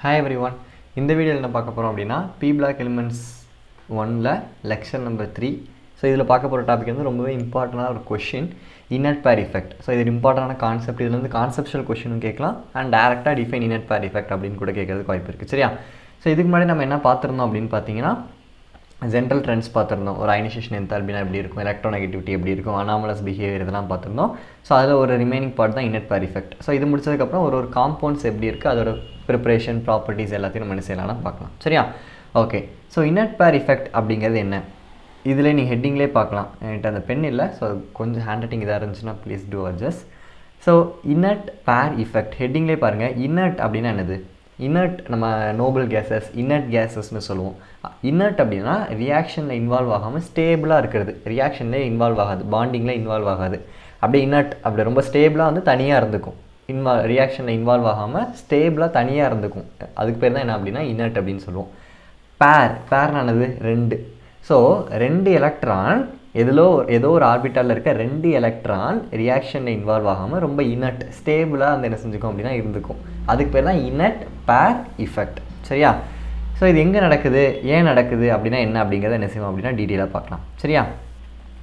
Hi everyone. இந்த வீடியோவில் என்ன பார்க்க போகிறோம் அப்படின்னா P block elements 1ல lecture number 3. So இதில் பார்க்க போகிற டாபிக் வந்து ரொம்பவே இம்பார்ட்டண்டான ஒரு question inert pair effect. So இது இம்பார்ட்டண்டான கான்செப்ட். இதில் வந்து கான்செப்ஷுவல் கொஷினும் கேட்கலாம் அண்ட் டேரெக்டாக டிஃபைன் inert pair effect அப்படின்னு கூட கேட்கறதுக்கு வாய்ப்பு இருக்குது. சரியா? ஸோ இதுக்கு முன்னாடி நம்ம என்ன பார்த்துருந்தோம் அப்படின்னு பார்த்தீங்கன்னா ஜென்ரல் ட்ரெண்ட்ஸ் பார்த்துருந்தோம். ஒரு அயனைசேஷன் என்தால்பினா எப்படி இருக்கும், எலக்ட்ரோநெகட்டிவிட்டி எப்படி இருக்கும், அனாமலஸ் பிஹேவியர் இதெல்லாம் பார்த்துருந்தோம். ஸோ அதில் ஒரு ரிமைனிங் பார்ட் தான் inert pair effect. ஸோ இது முடிச்சதுக்கப்புறம் ஒரு காம்பவுண்ட்ஸ் எப்படி இருக்குது, அதோட ப்ரிப்பரேஷன் ப்ராப்பர்ட்டிஸ் எல்லாத்தையும் நம்ம என்ன செய்யலாம்னா பார்க்கலாம். சரியா? Okay. So inert pair effect அப்படிங்கிறது என்ன, இதில் நீ ஹெட்டிங்லேயே பார்க்கலாம். என்கிட்ட அந்த பென் இல்லை, ஸோ கொஞ்சம் ஹேண்ட் ரைட்டிங் இதாக இருந்துச்சுன்னா please do adjust. So inert pair effect ஹெட்டிங்லேயே பாருங்கள். inert அப்படின்னா என்னது? inert நம்ம நோபல் கேஸஸ் inert கேஸஸ்னு சொல்லுவோம். inert அப்படின்னா ரியாக்ஷனில் இன்வால்வ் ஆகாமல் ஸ்டேபிளாக இருக்கிறது. ரியாக்ஷன்லேயே இன்வால்வ் ஆகாது, பாண்டிங்கில் இன்வால்வ் ஆகாது. அப்படியே inert அப்படி ரொம்ப ஸ்டேபிளாக வந்து தனியாக இருந்துக்கும். ரியாக்ஷனில் இன்வால்வ் ஆகாமல் ஸ்டேபிளாக தனியாக இருந்துக்கும். அதுக்கு பேர் தான் என்ன அப்படின்னா inert அப்படின்னு சொல்லுவோம். பேர்னானது ரெண்டு. ஸோ ரெண்டு எலக்ட்ரான் ஏதோ ஒரு ஆர்பிட்டாலில் இருக்க ரெண்டு எலக்ட்ரான் ரியாக்ஷனில் இன்வால்வ் ஆகாமல் ரொம்ப inert ஸ்டேபிளாக வந்து என்ன செஞ்சுக்கும் அப்படின்னா இருந்துக்கும். அதுக்கு பேர் தான் inert pair effect. சரியா? ஸோ இது எங்கே நடக்குது, ஏன் நடக்குது அப்படின்னா என்ன அப்படிங்கிறத என்ன செய்வோம் அப்படின்னா டீட்டெயிலாக பார்க்கலாம். சரியா?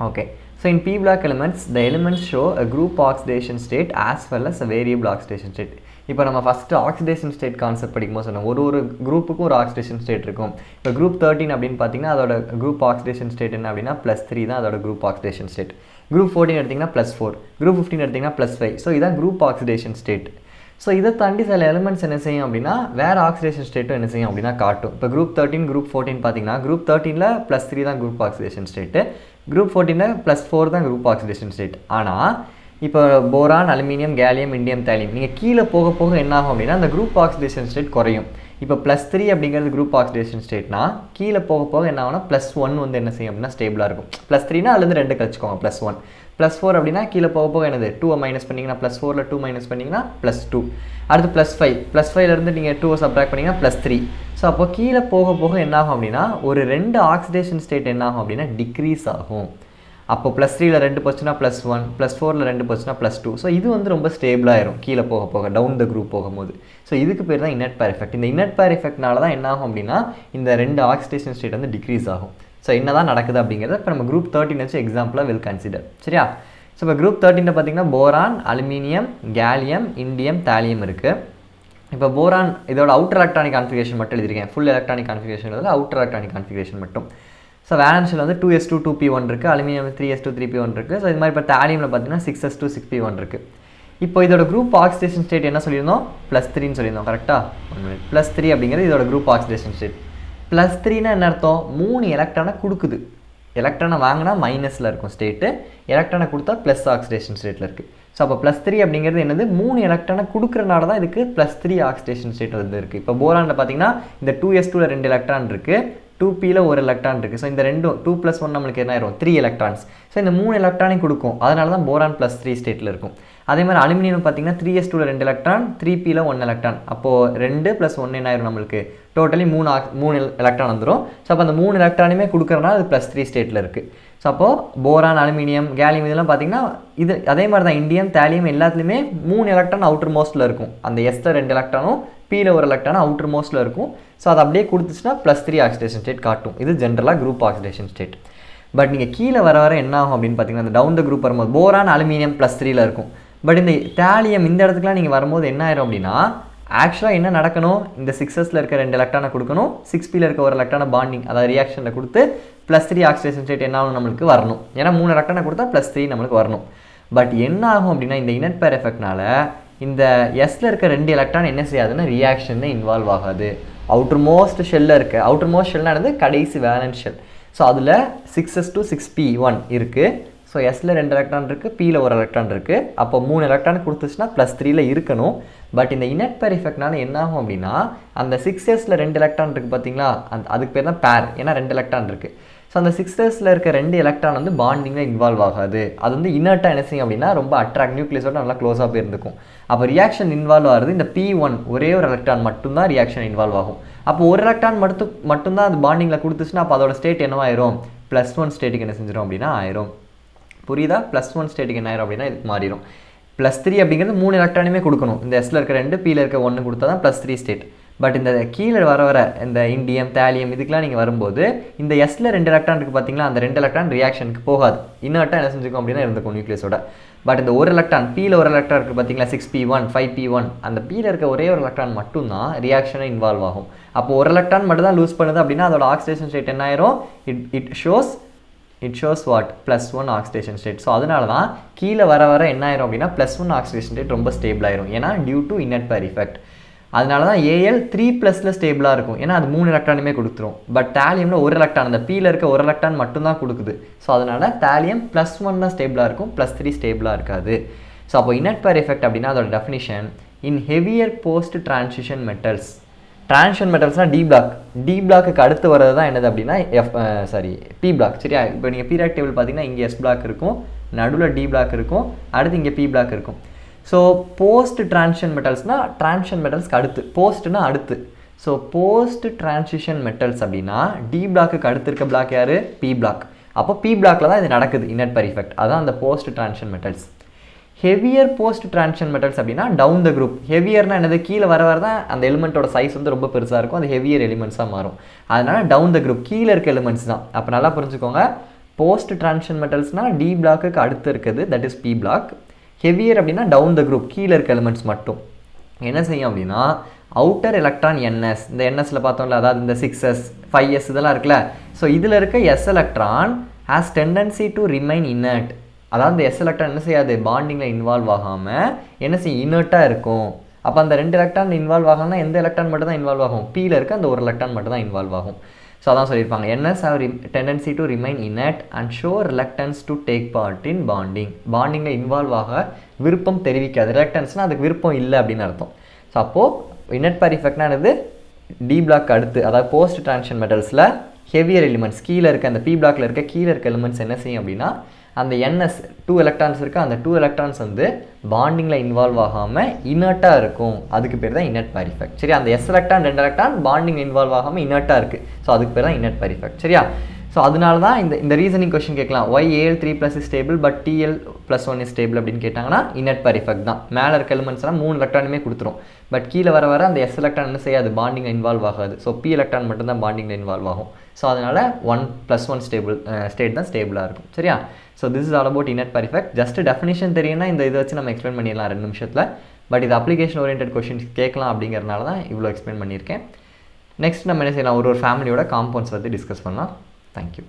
Okay. So in P block elements, the elements show a group oxidation state as well as a variable oxidation state. இப்போ நம்ம ஃபஸ்ட்டு ஆக்சிடேஷன் ஸ்டேட் கான்செப்ட் படிக்கும்போது சொன்னோம், ஒரு குரூப்புக்கும் ஒரு ஆக்சிடேஷன் ஸ்டேட் இருக்கும். இப்போ குரூப் 13 அப்படின்னு பார்த்தீங்கன்னா அதோட குரூப் ஆக்சிடேஷன் ஸ்டேட் என்ன அப்படின்னா +3 தான் அதோட குரூப் ஆக்சிடேஷன் ஸ்டேட். குரூப் 14 எடுத்திங்கன்னா +4, குரூப் 15 எடுத்திங்கன்னா +5. ஸோ இதான் குரூப் ஆக்சிடேஷன் ஸ்டேட். ஸோ இதை தாண்டி சில எலிமெண்ட்ஸ் என்ன செய்யும் அப்படின்னா வேறு ஆக்சிடேஷன் ஸ்டேட்டும் என்ன செய்யும் அப்படின்னா காட்டும். இப்போ குரூப் 13 குரூப் 14 பார்த்தீங்கன்னா குரூப் 13ல் +3 தான் குரூப் ஆக்சிடேஷன் ஸ்டேட்டு, குரூப் 14ல் +4 தான் குரூப் ஆக்சிடேஷன் ஸ்டேட். ஆனால் இப்போ boron, aluminium, gallium, indium, thallium நீங்கள் கீழே போக போக என்ன ஆகும் அப்படின்னா அந்த குரூப் ஆக்சிடேஷன் ஸ்டேட் குறையும். இப்போ +3 அப்படிங்கிறது குரூப் ஆக்சிடேஷன் ஸ்டேட்னா கீழே போக போக என்ன ஆகும்னா +1 வந்து என்ன செய்யும் அப்படின்னா ஸ்டேபிளாக இருக்கும். +3னா அதுலேருந்து 2 கழிச்சுக்கோங்க, +1. +4 அப்படின்னா கீழே போக போக என்னது 2 மைனஸ் பண்ணிங்கன்னா +4ல் 2 மைனஸ் பண்ணிங்கன்னா +2. அடுத்து +5, +5லேருந்து நீங்கள் 2 சப்ராக்ட் பண்ணிங்கன்னா +3. ஸோ அப்போ கீழே போக போக என்ன ஆகும் அப்படின்னா ஒரு 2 ஆக்சிடேஷன் ஸ்டேட் என்ன ஆகும் அப்படின்னா டிக்ரீஸ் ஆகும். அப்போ +3ல் 2 போச்சுன்னா +1, +4ல் 2 போச்சுன்னா +2. ஸோ இது வந்து ரொம்ப ஸ்டேபிளாகிடும் கீழே போக போக டவுன் த குரூப் போகும்போது. ஸோ இதுக்கு பேர் தான் inert pair effect. இந்த inert pair effectனால தான் என்ன ஆகும் அப்படின்னா இந்த 2 ஆக்சிடேஷன் ஸ்டேட் வந்து டிக்ரீஸ் ஆகும். ஸோ என்ன தான் நடக்குது அப்படிங்கிறத இப்போ நம்ம குரூப் 13 வச்சு எக்ஸாம்பிளாக வில் கன்சிடர். சரியா? ஸோ இப்போ குரூப் 13 பார்த்தீங்கன்னா boron, aluminium, gallium, indium, thallium இருக்குது. இப்போ போரான் இதோட அவுட்டர் எலக்ட்ரானிக் கான்ஃபிகரேஷன் மட்டும் எழுதிருக்கேன். Full electronic configuration outer electronic configuration மட்டும். ஸோ வேலன்ஸில் வந்து 2s2 2p1 இருக்குது, அலுமினியம் 3s2 3p1 இருக்குது. ஸோ இது மாதிரி இப்போ தாலியமில் பார்த்தீங்கன்னா 6s2 6p1 இருக்குது. இப்போ இதோட குரூப் ஆக்சிடேஷன் ஸ்டேட் என்ன சொல்லியிருந்தோம், +3ன்னு சொல்லியிருந்தோம். கரெக்டாக? +3 அப்படிங்கிறது இதோட குரூப் ஆக்சிடேஷன் ஸ்டேட். +3னா என்ன அர்த்தம், 3 எலக்ட்ரானை கொடுக்குது. எலக்ட்ரானை வாங்கினா மைனஸில் இருக்கும் ஸ்டேட்டு, எலக்ட்ரானை கொடுத்தா ப்ளஸ் ஆக்சிடேஷன் ஸ்டேட்டில் இருக்குது. ஸோ அப்போ +3 அப்படிங்கிறது என்னது, 3 எலக்ட்ரானை கொடுக்குறனால தான் இதுக்கு +3 ஆக்சிடேஷன் ஸ்டேட் வந்து இருக்குது. இப்போ போரானில் பார்த்தீங்கன்னா இந்த 2s2ல் 2 எலக்ட்ரான் இருக்குது, 2pயில் 1 எலக்ட்ரான் இருக்குது. ஸோ இந்த ரெண்டும் 2 + 1 நம்மளுக்கு என்ன ஆயிரும் 3 எலக்ட்ரான்ஸ். ஸோ இந்த 3 எலக்ட்ரானையும் கொடுக்கும், அதனால தான் போரான் +3 ஸ்டேட்டில் இருக்கும். அதே மாதிரி அலுமினியம் பார்த்தீங்கன்னா 3s2ல் 2 எலக்ட்ரான், 3pயில் 1 எலக்ட்ரான். அப்போது 2 + 1 என்ன ஆயிரும் நம்மளுக்கு டோட்டலி 3 எலக்ட்ரான் வந்துடும். ஸோ அப்போ அந்த 3 எலக்ட்ரானுமே கொடுக்குறனால அது +3 ஸ்டேட்டில் இருக்குது. ஸோ அப்போது போரான், அலுமினியம், கேலியம் இதெல்லாம் பார்த்தீங்கன்னா இது அதே மாதிரி தான் இண்டியம், தாலியம் எல்லாத்துலேயுமே 3 எலக்ட்ரான் அவுட்டர் மோஸ்ட்டில் இருக்கும். அந்த எஸ்ல 2 எலக்ட்ரானும் பியில் 1 எலக்ட்ரானும் அவுட்டர் மோஸ்ட்டில் இருக்கும். ஸோ அது அப்படியே கொடுத்துச்சுன்னா +3 ஆக்சிடேஷன் ஸ்டேட் காட்டும். இது ஜென்ரலாக குரூப் ஆக்சிடேஷன் ஸ்டேட். பட் நீங்கள் கீழே வர என்ன ஆகும் அப்படின்னு பார்த்தீங்கன்னா அந்த டவுன் த குரூப் வரும்போது போரான், அலுமினியம் +3ல் இருக்கும். பட் இந்த தாலியம் இந்த இடத்துக்குலாம் நீங்கள் வரும்போது என்ன ஆயிரும் அப்படின்னா ஆக்சுவலாக என்ன நடக்கணும், இந்த 6sல இருக்க 2 எலக்ட்ரானை கொடுக்கணும், 6pயில் இருக்க 1 எலக்ட்ரானை பாண்டிங் அதாவது ரியாக்ஷனில் கொடுத்து +3 ஆக்சிடேஷன் ஸ்டேட் என்ன ஆகும் நம்மளுக்கு வரணும். ஏன்னா 3 எலக்ட்ரானை கொடுத்தா +3 நம்மளுக்கு வரணும். பட் என்ன ஆகும் அப்படின்னா இந்த inert pair effectனால இந்த எஸ்ல இருக்க 2 எலக்ட்ரான் என்ன செய்யாதுன்னா ரியாக்ஷனில் இன்வால்வ் ஆகாது. அவுட்டர் மோஸ்ட் ஷெல்லில் இருக்க அவுட்டர் மோஸ்ட் ஷெல்னா என்னது கடைசி வேலன்ஸ் ஷெல். ஸோ அதில் 6s2 6p1 இருக்குது. ஸோ எஸ்ல 2 எலக்ட்ரான் இருக்குது, பியில் 1 எலக்ட்ரான் இருக்குது. அப்போ 3 எலக்ட்ரான் கொடுத்துச்சுன்னா +3ல் இருக்கணும். பட் இந்த inert pair effectனால என்ன ஆகும் அப்படின்னா அந்த 6sல 2 எலக்ட்ரான் இருக்குது பார்த்தீங்களா, அதுக்கு பேர் தான் பேர், ஏன்னா 2 எலக்ட்ரான் இருக்குது. ஸோ அந்த 6sல இருக்க 2 எலக்ட்ரான் வந்து பாண்டிங்கில் இன்வால்வ் ஆகாது. அது வந்து இனர்ட்டாக என்ன செய்யும் அப்படின்னா ரொம்ப அட்ராக்ட் நியூக்ளியஸோட நல்லா க்ளோஸாக போய் இருந்துக்கும். அப்போ ரியாக்ஷன் இன்வால்வ் ஆகிறது இந்த p1 ஒரே ஒரு எலக்ட்ரான் மட்டும்தான் ரியாக்ஷன் இன்வால்வ் ஆகும். அப்போ ஒரு எலக்ட்ரான் மட்டும்தான் அது பாண்டிங்கில் கொடுத்துச்சுன்னா அப்போ அதோட ஸ்டேட் என்னவாயிரும் +1 ஸ்டேட்டுக்கு என்ன செஞ்சிடும் அப்படின்னா ஆயிரும். புரியுதா? +1 ஸ்டேட்டுக்கு என்ன ஆயிரும் அப்படின்னா இதுக்கு மாறிடும். +3 அப்படிங்கிறது 3 எலக்ட்ரானுமே கொடுக்கணும். இந்த எஸ்ல இருக்க 2 பியில் இருக்க 1 கொடுத்தா தான் +3 ஸ்டேட். பட் இந்த கீழே வர இந்த இண்டியம் தேலியம் இதுக்கெலாம் நீங்கள் வரும்போது இந்த எஸ்ல 2 எலக்ட்ரான் இருக்குது பார்த்தீங்களா, அந்த 2 எலக்ட்ரான் ரியாக்ஷனுக்கு போகாது, இனர்ட்டாக என்ன செஞ்சுக்கும் அப்படின்னா இருந்துக்கும் நியூக்ளியஸோட. பட் இந்த ஒரு எலக்ட்ரான் பியில் ஒரு எலக்ட்ரான் இருக்குது பார்த்தீங்களா, 6p1 5p1, அந்த பியில் இருக்க ஒரே ஒரு எலக்ட்ரான் மட்டும்தான் ரியாக்ஷனை இன்வால்வ் ஆகும். அப்போ ஒரு எலக்ட்ரான் மட்டும் தான் லூஸ் பண்ணுது அப்படின்னா அதோட ஆக்சிடேஷன் ஸ்டேட் என்ன ஆயிரும், it shows what +1 oxidation state. So அதனால தான் கீழே வர என்ன ஆயிரும் அப்படின்னா +1 ஆக்சிடேஷன் ஸ்டேட் ரொம்ப ஸ்டேபிள் ஆயிரும், ஏன்னா due to inert pair effect. அதனால தான் Al 3+ ஸ்டேபிளாக இருக்கும், ஏன்னா அது 3 எலக்ட்ரானுமே கொடுத்துரும். பட் தாலியமில் ஒரு எலக்ட்ரான், அந்த பியில் இருக்க ஒரு எலக்ட்ரான் மட்டும்தான் கொடுக்குது. ஸோ அதனால தாலியம் +1 தான் ஸ்டேபிளாக இருக்கும், +3 ஸ்டேபிளாக இருக்காது. ஸோ அப்போ இனர்ட் பேர் எஃபெக்ட் அப்படின்னா அதோட definition, in heavier post transition metals. Transition மெட்டல்ஸ்னால் டி பிளாக்கு அடுத்து வர்றது தான் என்னது அப்படின்னா பி பிளாக். சரியா, இப்போ நீங்கள் பீரியாடிக் டேபிள் பார்த்தீங்கன்னா இங்கே எஸ் பிளாக் இருக்கும், நடுவில் டி பிளாக் இருக்கும், அடுத்து இங்கே பி பிளாக் இருக்கும். ஸோ போஸ்ட் டிரான்சிஷன் மெட்டல்ஸ்னால் டிரான்சிஷன் மெட்டல்ஸ்க்கு அடுத்து, போஸ்ட்னா அடுத்து. ஸோ போஸ்ட் டிரான்சிஷன் மெட்டல்ஸ் அப்படின்னா டி பிளாக்கு அடுத்து இருக்க பிளாக் யார், பி பிளாக். அப்போ பி பிளாக்ல தான் இது நடக்குது இனர்ட் பேர் எஃபெக்ட், அதான் அந்த post transition metals. Heavier post transition metals அப்படின்னா டவுன் த குரூப். ஹெவியர்னா என்னது, கீழே வர தான் அந்த எலிமெண்ட்டோட சைஸ் வந்து ரொம்ப பெருசாக இருக்கும், அது ஹெவியர் எலிமெண்ட்ஸாக மாறும். அதனால டவுன் த குரூப், கீழே இருக்க எலிமெண்ட்ஸ் தான். அப்போ நல்லா புரிஞ்சுக்கோங்க, போஸ்ட் டிரான்சிஷன் மெட்டல்ஸ்னால் டி பிளாக்கு அடுத்து இருக்குது, that is p block. Heavier அப்படின்னா டவுன் த குரூப், கீழே இருக்க எலிமெண்ட்ஸ் மட்டும் என்ன செய்யும் அப்படின்னா அவுட்டர் எலக்ட்ரான் என்எஸ், இந்த என்எஸ்ல பார்த்தோம்ல, அதாவது இந்த 6s 5s இதெல்லாம் இருக்குல்ல. ஸோ இதில் இருக்க s electron has tendency to remain inert. அதாவது இந்த எஸ் எலக்ட்ரான் என்ன செய்யாது, பாண்டிங்கில் இன்வால்வ் ஆகாமல் என்ன செய்யும், இனர்ட்டாக இருக்கும். அப்போ அந்த 2 எலக்ட்ரான் இன்வால்வ் ஆகணும்னா எந்த எலக்ட்ரான் மட்டும் தான் இன்வால்வ் ஆகும், பியில் இருக்க அந்த ஒரு எலக்ட்ரான் மட்டும் தான் இன்வால்வ் ஆகும். ஸோ அதான் சொல்லியிருப்பாங்க, ns have tendency to remain inert and show reluctance to take part in bonding. பாண்டிங்கில் இன்வால்வ் ஆக விருப்பம் தெரிவிக்காது, ரிலக்டன்ஸ்னால் அதுக்கு விருப்பம் இல்லை அப்படின்னு அர்த்தம். ஸோ அப்போது இனர்ட் பேர் எஃபெக்ட்னா என்னது, டி பிளாக் அடுத்து, அதாவது போஸ்ட் டிரான்சிஷன் மெட்டல்ஸில் ஹெவியர் எலிமெண்ட்ஸ் கீழே இருக்க அந்த பி பிளாக்ல இருக்க கீழே இருக்க எலிமெண்ட்ஸ் என்ன செய்யும் அப்படின்னா அந்த என்எஸ் 2 எலக்ட்ரான்ஸ் இருக்குது, அந்த 2 எலக்ட்ரான்ஸ் வந்து பாண்டிங்கில் இன்வால்வ் ஆகாமல் இனர்ட்டாக இருக்கும், அதுக்கு பேர் தான் இனர்ட் பேர் எஃபெக்ட். சரி, அந்த s electron 2 electron bonding involve ஆகாமல் இனர்ட்டாக இருக்குது, ஸோ அதுக்கு பேர் தான் இனர்ட் பேர் எஃபெக்ட். சரியா, ஸோ அதனால தான் இந்த ரீசனிங் கொஸ்டின் கேட்கலாம், why Al 3+ is stable but Tl+1 is stable அப்படின்னு கேட்டாங்கன்னா இனர்ட் பேர் எஃபெக்ட் தான். மேலே இருக்க எலிமெண்ட்ஸ்லாம் 3 எலக்ட்ரானுமே கொடுத்துரும், பட் கீழே வர அந்த எஸ் எலக்ட்ரான் என்ன செய்யாது, பாண்டிங் இன்வால்வ் ஆகாது. ஸோ பி எலக்ட்ரான் மட்டும்தான் பாண்டிங்கில் இன்வால்வ் ஆகும். ஸோ அதனால் 1+1 ஸ்டேட் தான் ஸ்டேபிளாக இருக்கும். சரியா, so this is all about inert pair effect. Just definition தெரியும்னா இந்த இதை வச்சு நம்ம எக்ஸ்பிளைன் பண்ணிடலாம் 2 நிமிஷத்தில். பட் இது அப்ளிகேஷன் ஓரியன்ட் கொஸ்டின்ஸ் கேட்கலாம் அப்படிங்கிறனால தான் இவ்வளோ எக்ஸ்பிளைன் பண்ணியிருக்கேன். நெக்ஸ்ட் நம்ம என்ன செய்யலாம், ஒரு ஃபேமிலியோட காம்பவுண்ட்ஸ் பற்றி டிஸ்கஸ் பண்ணலாம். தேங்க்யூ.